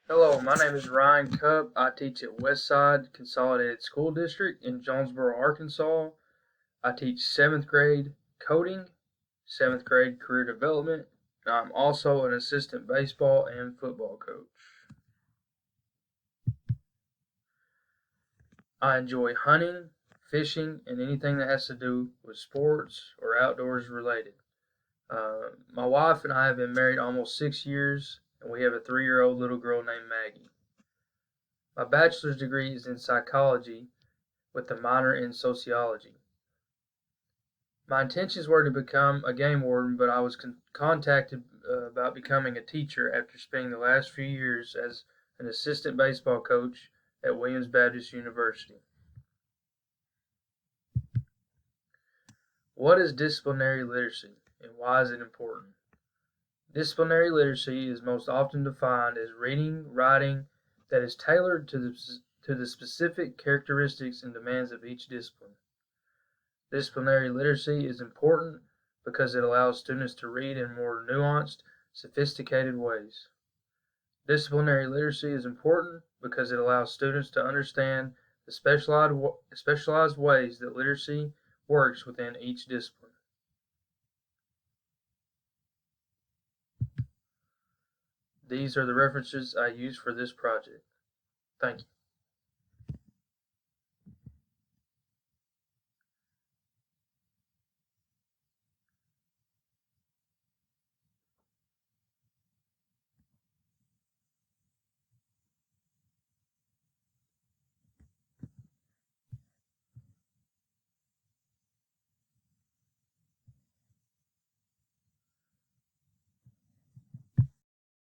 Hello, my name is Ryan Cupp. I teach at Westside Consolidated School District in Jonesboro, Arkansas. I teach 7th grade coding, 7th grade career development. I'm also an assistant baseball and football coach. I enjoy hunting, fishing, and anything that has to do with sports or outdoors related. My wife and I have been married almost 6 years, and we have a 3-year-old little girl named Maggie. My bachelor's degree is in psychology with a minor in sociology. My intentions were to become a game warden, but I was contacted about becoming a teacher after spending the last few years as an assistant baseball coach at Williams Baptist University. What is disciplinary literacy and why is it important? Disciplinary literacy is most often defined as reading, writing that is tailored to the specific characteristics and demands of each discipline. Disciplinary literacy is important because it allows students to read in more nuanced, sophisticated ways. Disciplinary literacy is important because it allows students to understand the specialized ways that literacy works within each discipline. These are the references I use for this project. Thank you.